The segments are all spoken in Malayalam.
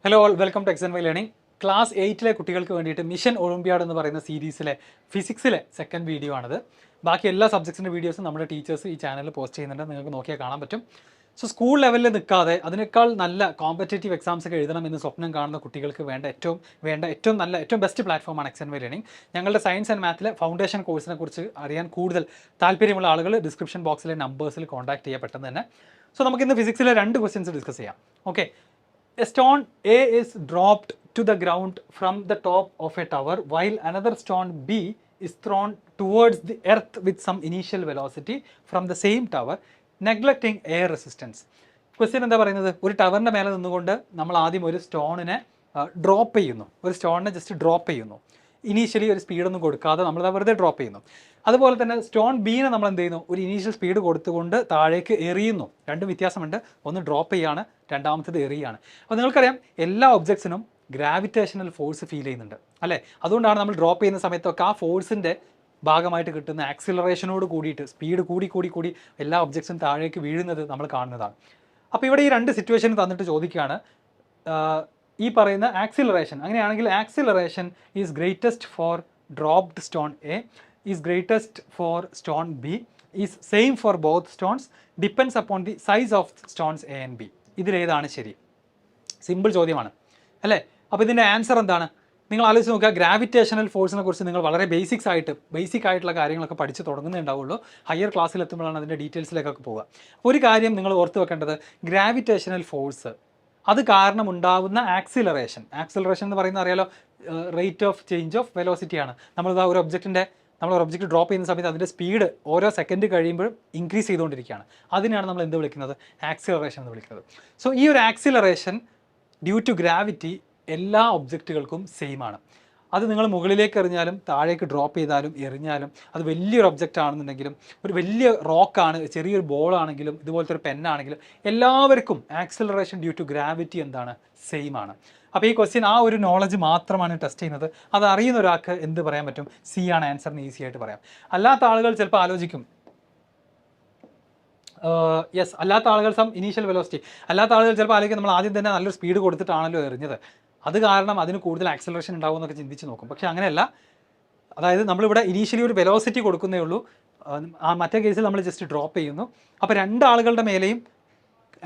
Hello all, welcome to X and Y learning. Class 8-ലെ കുട്ടികൾക്ക് വേണ്ടിയിട്ട് മിഷൻ ഒളിമ്പ്യാഡ് എന്ന് പറയുന്ന സീരീസിലെ ഫിസിക്സിലെ സെക്കൻഡ് വീഡിയോ ആണിത്. ബാക്കി എല്ലാ സബ്ജക്ട്സിൻ്റെ വീഡിയോസും നമ്മുടെ ടീച്ചേഴ്സ് ഈ ചാനലിൽ പോസ്റ്റ് ചെയ്യുന്നുണ്ട്, നിങ്ങൾക്ക് നോക്കിയാൽ കാണാൻ പറ്റും. സോ സ്കൂൾ ലെവലിൽ നിൽക്കാതെ അതിനേക്കാൾ നല്ല കോമ്പറ്റേറ്റീവ് എക്സാംസ് ഒക്കെ എഴുതണം എന്ന് സ്വപ്നം കാണുന്ന കുട്ടികൾക്ക് ഏറ്റവും ബെസ്റ്റ് പ്ലാറ്റ്ഫോമാണ് എക്സ് ആൻഡ് വൈ ലേണിംഗ്. ഞങ്ങളുടെ സയൻസ് ആൻഡ് മാത്തിലെ ഫൗണ്ടേഷൻ കോഴ്സിനെ കുറിച്ച് അറിയാൻ കൂടുതൽ താല്പര്യമുള്ള ആളുകൾ ഡിസ്ക്രിപ്ഷൻ ബോക്സിലെ നമ്പേഴ്സിൽ കോൺടാക്ട് ചെയ്യുക പെട്ടെന്ന് തന്നെ. സോ നമുക്കിന്ന് ഫിസിക്സിലെ 2 ക്വസ്റ്റ്യൻസ് ഡിസ്കസ് ചെയ്യാം. Okay. A stone A is dropped to the ground from the top of a tower while another stone B is thrown towards the earth with some initial velocity from the same tower, neglecting air resistance. Question എന്താ പറയുന്നത്? ഒരു ടവറിൻ്റെ മേലെ നിന്നുകൊണ്ട് നമ്മൾ ആദ്യം ഒരു സ്റ്റോണിനെ ജസ്റ്റ് ഡ്രോപ്പ് ചെയ്യുന്നു. ഇനീഷ്യലി ഒരു സ്പീഡൊന്നും കൊടുക്കാതെ നമ്മൾ വെറുതെ ഡ്രോപ്പ് ചെയ്യുന്നു. അതുപോലെ തന്നെ സ്റ്റോൺ ബീനെ നമ്മൾ എന്ത് ചെയ്യുന്നു? ഒരു ഇനീഷ്യൽ സ്പീഡ് കൊടുത്തുകൊണ്ട് താഴേക്ക് എറിയുന്നു. രണ്ടും വ്യത്യാസമുണ്ട്. ഒന്ന് ഡ്രോപ്പ് ചെയ്യാണ്, രണ്ടാമത്തേത് എറിയാണ്. അപ്പോൾ നിങ്ങൾക്കറിയാം, എല്ലാ ഒബ്ജക്ട്സിനും ഗ്രാവിറ്റേഷണൽ ഫോഴ്സ് ഫീൽ ചെയ്യുന്നുണ്ട് അല്ലേ? അതുകൊണ്ടാണ് നമ്മൾ ഡ്രോപ്പ് ചെയ്യുന്ന സമയത്തൊക്കെ ആ ഫോഴ്സിൻ്റെ ഭാഗമായിട്ട് കിട്ടുന്ന ആക്സിലറേഷനോട് കൂടിയിട്ട് സ്പീഡ് കൂടി എല്ലാ ഒബ്ജക്ട്സും താഴേക്ക് വീഴുന്നത് നമ്മൾ കാണുന്നതാണ്. അപ്പോൾ ഇവിടെ ഈ 2 സിറ്റുവേഷൻ തന്നിട്ട് ചോദിക്കുകയാണ്, ഈ പറയുന്ന ആക്സിലറേഷൻ അങ്ങനെയാണെങ്കിൽ acceleration is greatest for dropped stone A, is greatest for stone B, is same for both stones, depends upon the size of stones A and B. ഇതിലേതാണ് ശരി? സിമ്പിൾ ചോദ്യമാണ് അല്ലേ? അപ്പോൾ ഇതിൻ്റെ ആൻസർ എന്താണ്? നിങ്ങൾ ആലോചിച്ച് നോക്കുക. ഗ്രാവിറ്റേഷണൽ ഫോഴ്സിനെ കുറിച്ച് നിങ്ങൾ വളരെ ബേസിക് ആയിട്ടുള്ള കാര്യങ്ങളൊക്കെ പഠിച്ച് തുടങ്ങുന്നുണ്ടാവുള്ളൂ. ഹയർ ക്ലാസ്സിൽ എത്തുമ്പോഴാണ് അതിൻ്റെ ഡീറ്റെയിൽസിലേക്കൊക്കെ പോവുക. ഒരു കാര്യം നിങ്ങൾ ഓർത്ത് വെക്കേണ്ടത്, ഗ്രാവിറ്റേഷണൽ ഫോഴ്സ് അത് കാരണമുണ്ടാകുന്ന ആക്സിലറേഷൻ എന്ന് പറയുന്നത് അറിയാലോ, റേറ്റ് ഓഫ് ചേഞ്ച് ഓഫ് വെലോസിറ്റിയാണ്. നമ്മൾ ഒരു ഒബ്ജക്റ്റ് ഡ്രോപ്പ് ചെയ്യുന്ന സമയത്ത് അതിൻ്റെ സ്പീഡ് ഓരോ സെക്കൻഡ് കഴിയുമ്പോഴും ഇൻക്രീസ് ചെയ്തുകൊണ്ടിരിക്കുകയാണ്. അതിനാണ് നമ്മൾ എന്ത് വിളിക്കുന്നത്? ആക്സിലറേഷൻ എന്ന് വിളിക്കുന്നത്. സോ ഈ ഒരു ആക്സിലറേഷൻ ഡ്യൂ ടു ഗ്രാവിറ്റി എല്ലാ ഒബ്ജക്റ്റുകൾക്കും സെയിം ആണ്. അത് നിങ്ങൾ മുകളിലേക്ക് എറിഞ്ഞാലും താഴേക്ക് ഡ്രോപ്പ് ചെയ്താലും എറിഞ്ഞാലും, അത് വലിയൊരു ഒബ്ജക്റ്റ് ആണെന്നുണ്ടെങ്കിലും, ഒരു വലിയ റോക്കാണ്, ചെറിയൊരു ബോളാണെങ്കിലും, ഇതുപോലത്തെ ഒരു പെന്നാണെങ്കിലും, എല്ലാവർക്കും ആക്സിലറേഷൻ ഡ്യൂ ടു ഗ്രാവിറ്റി എന്താണ്? സെയിം ആണ്. അപ്പോൾ ഈ ക്വസ്റ്റ്യൻ ആ ഒരു നോളജ് മാത്രമാണ് ടെസ്റ്റ് ചെയ്യുന്നത്. അത് അറിയുന്ന ഒരാൾക്ക് എന്ത് പറയാൻ പറ്റും? സി ആണ് ആൻസറിന് ഈസി ആയിട്ട് പറയാം. അല്ലാത്ത ആളുകൾ ചിലപ്പോൾ ആലോചിക്കും, അല്ലാത്ത ആളുകൾ ഇനീഷ്യൽ വെലോസിറ്റി അല്ലാത്ത ആളുകൾ ചിലപ്പോൾ ആലോചിക്കും, നമ്മൾ ആദ്യം തന്നെ നല്ലൊരു സ്പീഡ് കൊടുത്തിട്ടാണല്ലോ എറിഞ്ഞത്, അത് കാരണം അതിന് കൂടുതൽ ആക്സലറേഷൻ ഉണ്ടാവും എന്നൊക്കെ ചിന്തിച്ച് നോക്കും. പക്ഷേ അങ്ങനെയല്ല. അതായത് നമ്മളിവിടെ ഇനീഷ്യലി ഒരു വെലോസിറ്റി കൊടുക്കുന്നേ ഉള്ളൂ, മറ്റേ കേസിൽ നമ്മൾ ജസ്റ്റ് ഡ്രോപ്പ് ചെയ്യുന്നു. അപ്പോൾ 2 ആളുകളുടെ മേലെയും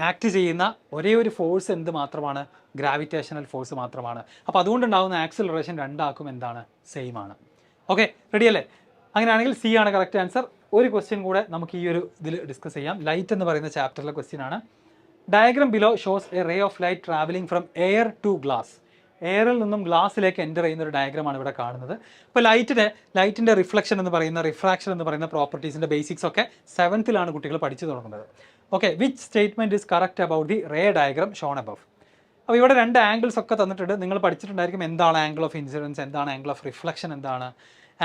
ആക്ട് ചെയ്യുന്ന ഒരേ ഒരു ഫോഴ്സ് എന്ത് മാത്രമാണ്? ഗ്രാവിറ്റേഷണൽ ഫോഴ്സ് മാത്രമാണ്. അപ്പോൾ അതുകൊണ്ടുണ്ടാകുന്ന ആക്സിലറേഷൻ 2 ആൾക്കും എന്താണ്? സെയിം ആണ്. ഓക്കെ, റെഡി അല്ലേ? അങ്ങനെയാണെങ്കിൽ സി ആണ് കറക്റ്റ് ആൻസർ. ഒരു ക്വസ്റ്റ്യൻ കൂടെ നമുക്ക് ഈ ഒരു ഇതിൽ ഡിസ്കസ് ചെയ്യാം. ലൈറ്റ് എന്ന് പറയുന്ന ചാപ്റ്ററിലെ ക്വസ്റ്റ്യൻ ആണ്. Diagram below shows a ray of light travelling from air to glass. എയറിൽ നിന്നും ഗ്ലാസ്സിലേക്ക് എൻ്റർ ചെയ്യുന്ന ഒരു ഡയഗ്രമാണ് ഇവിടെ കാണുന്നത്. ഇപ്പോൾ ലൈറ്റിൻ്റെ റിഫ്ലക്ഷൻ എന്ന് പറയുന്ന, റിഫ്രാക്ഷൻ എന്ന് പറയുന്ന പ്രോപ്പർട്ടീസിൻ്റെ ബേസിക്സ് ഒക്കെ 7th കുട്ടികൾ പഠിച്ചു തുടങ്ങുന്നത്. Okay, which statement is correct about the ray diagram shown above? അപ്പോൾ ഇവിടെ 2 ആംഗിൾസ് ഒക്കെ തന്നിട്ടുണ്ട്. നിങ്ങൾ പഠിച്ചിട്ടുണ്ടായിരിക്കും എന്താണ് ആംഗിൾ ഓഫ് ഇൻസിഡൻസ്, എന്താണ് ആംഗിൾ ഓഫ് റിഫ്ലക്ഷൻ, എന്താണ്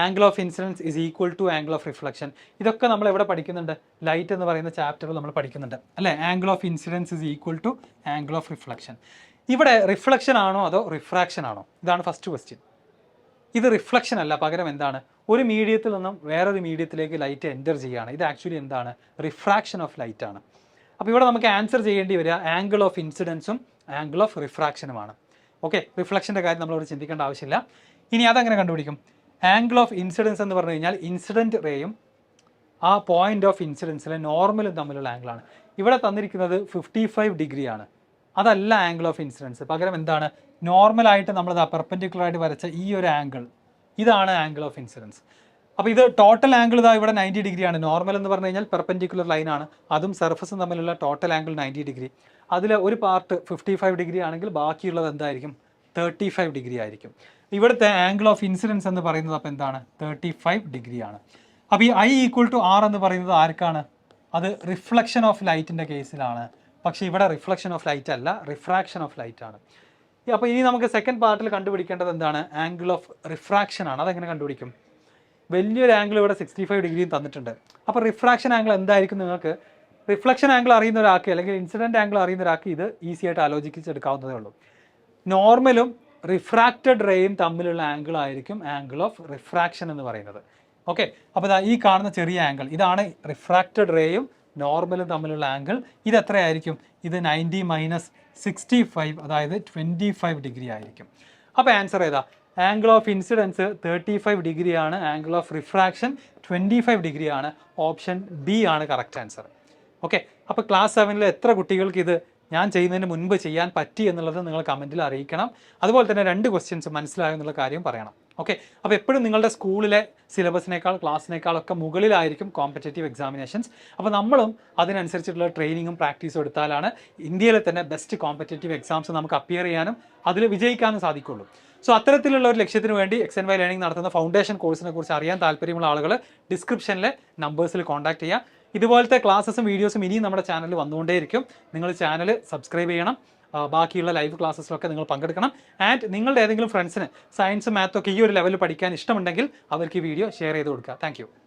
angle of incidence is equal to angle of reflection. ഇതൊക്കെ നമ്മൾ എവിടെ പഠിക്കുന്നുണ്ട്? ലൈറ്റ് എന്ന് പറയുന്ന ചാപ്റ്ററിൽ നമ്മൾ പഠിക്കുന്നുണ്ട് അല്ലേ? Angle of incidence is equal to angle of reflection. ഇവിടെ റിഫ്ലക്ഷൻ ആണോ അതോ റിഫ്രാക്ഷൻ ആണോ? ഇതാണ് ഫസ്റ്റ് ക്വസ്റ്റ്യൻ. ഇത് റിഫ്ലക്ഷൻ അല്ല, പകരം എന്താണ്? ഒരു മീഡിയത്തിൽ നിന്നും വേറൊരു മീഡിയത്തിലേക്ക് ലൈറ്റ് എൻ്റർ ചെയ്യുകയാണ്. ഇത് ആക്ച്വലി എന്താണ്? റിഫ്രാക്ഷൻ ഓഫ് ലൈറ്റ് ആണ്. അപ്പോൾ ഇവിടെ നമുക്ക് ആൻസർ ചെയ്യേണ്ടി വരിക ആംഗിൾ ഓഫ് ഇൻസിഡൻസും ആംഗിൾ ഓഫ് റിഫ്രാക്ഷനുമാണ്. ഓക്കെ, റിഫ്ലക്ഷൻ്റെ കാര്യം നമ്മളിവിടെ ചിന്തിക്കേണ്ട ആവശ്യമില്ല. ഇനി അതെങ്ങനെ കണ്ടുപിടിക്കും? ആംഗിൾ ഓഫ് ഇൻസിഡൻസ് എന്ന് പറഞ്ഞു കഴിഞ്ഞാൽ ഇൻസിഡൻറ്റ് റേയും ആ പോയിന്റ് ഓഫ് ഇൻസിഡൻസിലെ നോർമലും തമ്മിലുള്ള ആംഗിളാണ്. ഇവിടെ തന്നിരിക്കുന്നത് 55 ഡിഗ്രിയാണ്. അതല്ല ആംഗിൾ ഓഫ് ഇൻസിഡൻസ്. പകരം എന്താണ്? നോർമലായിട്ട് നമ്മളത് പെർപെൻഡിക്കുലറായിട്ട് വരച്ച ഈ ഒരു ആംഗിൾ, ഇതാണ് ആംഗിൾ ഓഫ് ഇൻസിഡൻസ്. അപ്പോൾ ഇത് ടോട്ടൽ ആംഗിൾ ഇതാ ഇവിടെ 90 ഡിഗ്രിയാണ്. നോർമൽ എന്ന് പറഞ്ഞു കഴിഞ്ഞാൽ പെർപെൻഡിക്കുലർ ലൈനാണ്, അതും സർഫസും തമ്മിലുള്ള ടോട്ടൽ ആംഗിൾ 90 ഡിഗ്രി. അതിൽ ഒരു പാർട്ട് 55 ഡിഗ്രി ആണെങ്കിൽ ബാക്കിയുള്ളത് എന്തായിരിക്കും? 35 ഡിഗ്രി ആയിരിക്കും. ഇവിടുത്തെ ആംഗിൾ ഓഫ് ഇൻസിഡൻസ് എന്ന് പറയുന്നത് അപ്പോൾ എന്താണ്? 35 ഡിഗ്രിയാണ്. അപ്പോൾ ഈ I ഈക്വൽ ടു R എന്ന് പറയുന്നത് ആർക്കാണ്? അത് റിഫ്ലക്ഷൻ ഓഫ് ലൈറ്റിൻ്റെ കേസിലാണ്. പക്ഷേ ഇവിടെ റിഫ്ലക്ഷൻ ഓഫ് ലൈറ്റ് അല്ല, റിഫ്രാക്ഷൻ ഓഫ് ലൈറ്റ് ആണ്. അപ്പോൾ ഇനി നമുക്ക് സെക്കൻഡ് പാർട്ടിൽ കണ്ടുപിടിക്കേണ്ടത് എന്താണ്? ആംഗിൾ ഓഫ് റിഫ്രാക്ഷൻ ആണ്. അതെങ്ങനെ കണ്ടുപിടിക്കും? വലിയൊരു ആംഗിൾ ഇവിടെ 65 ഡിഗ്രിയും തന്നിട്ടുണ്ട്. അപ്പോൾ റിഫ്രാക്ഷൻ ആംഗിൾ എന്തായിരിക്കും? നിങ്ങൾക്ക് റിഫ്ലക്ഷൻ ആംഗിൾ അറിയുന്ന ഒരാൾക്ക് അല്ലെങ്കിൽ ഇൻസിഡൻറ്റ് ആംഗിൾ അറിയുന്ന ഒരാൾക്ക് ഇത് ഈസി ആയിട്ട് ആലോചിച്ചെടുക്കാവുന്നതേ ഉള്ളൂ. നോർമലും റിഫ്രാക്റ്റഡ് റേയും തമ്മിലുള്ള ആംഗിൾ ആയിരിക്കും ആംഗിൾ ഓഫ് റിഫ്രാക്ഷൻ എന്ന് പറയുന്നത്. ഓക്കെ, അപ്പോൾ ഈ കാണുന്ന ചെറിയ ആംഗിൾ ഇതാണ് റിഫ്രാക്റ്റഡ് റേയും നോർമലും തമ്മിലുള്ള ആംഗിൾ. ഇത് എത്രയായിരിക്കും? ഇത് 90 മൈനസ് 65, അതായത് 25 ഡിഗ്രി ആയിരിക്കും. അപ്പോൾ ആൻസർ ഏതാ? ആംഗിൾ ഓഫ് ഇൻസിഡൻസ് 35 ഡിഗ്രിയാണ്, ആംഗിൾ ഓഫ് റിഫ്രാക്ഷൻ 25 ഡിഗ്രിയാണ്. ഓപ്ഷൻ ബി ആണ് കറക്റ്റ് ആൻസർ. ഓക്കെ, അപ്പോൾ ക്ലാസ് 7 എത്ര കുട്ടികൾക്ക് ഇത് ഞാൻ ചെയ്യുന്നതിന് മുൻപ് ചെയ്യാൻ പറ്റി എന്നുള്ളത് നിങ്ങൾ കമൻറ്റിൽ അറിയിക്കണം. അതുപോലെ തന്നെ 2 ക്വസ്റ്റ്യൻസ് മനസ്സിലായോ എന്നുള്ള കാര്യം പറയണം. ഓക്കെ, അപ്പോൾ എപ്പോഴും നിങ്ങളുടെ സ്കൂളിലെ സിലബസിനേക്കാൾ ക്ലാസ്സിനേക്കാളൊക്കെ മുകളിലായിരിക്കും കോമ്പറ്റേറ്റീവ് എക്സാമിനേഷൻസ്. അപ്പോൾ നമ്മളും അതിനനുസരിച്ചിട്ടുള്ള ട്രെയിനിങ്ങും പ്രാക്ടീസും എടുത്താലാണ് ഇന്ത്യയിലെ തന്നെ ബെസ്റ്റ് കോമ്പറ്റേറ്റീവ് എക്സാംസ് നമുക്ക് അപ്പിയർ ചെയ്യാനും അതിൽ വിജയിക്കാനും സാധിക്കുള്ളൂ. സോ അത്തരത്തിലുള്ള ഒരു ലക്ഷ്യത്തിന് വേണ്ടി XNY ലേണിംഗ് നടത്തുന്ന ഫൗണ്ടേഷൻ കോഴ്സിനെ കുറിച്ച് അറിയാൻ താല്പര്യമുള്ള ആളുകൾ ഡിസ്ക്രിപ്ഷനിലെ നമ്പേഴ്സിൽ കോൺടാക്ട് ചെയ്യുക. ഇതുപോലത്തെ ക്ലാസ്സസും വീഡിയോസും ഇനിയും നമ്മുടെ ചാനലിൽ വന്നുകൊണ്ടേയിരിക്കും. നിങ്ങൾ ചാനൽ സബ്സ്ക്രൈബ് ചെയ്യണം. ബാക്കിയുള്ള ലൈവ് ക്ലാസ്സസിലൊക്കെ നിങ്ങൾ പങ്കെടുക്കണം. ആൻഡ് നിങ്ങളുടെ ഏതെങ്കിലും ഫ്രണ്ട്സിന് സയൻസ് മാത്തൊക്കെ ഈ ഒരു ലെവലിൽ പഠിക്കാൻ ഇഷ്ടമുണ്ടെങ്കിൽ അവർക്ക് ഈ വീഡിയോ ഷെയർ ചെയ്ത് കൊടുക്കുക. താങ്ക്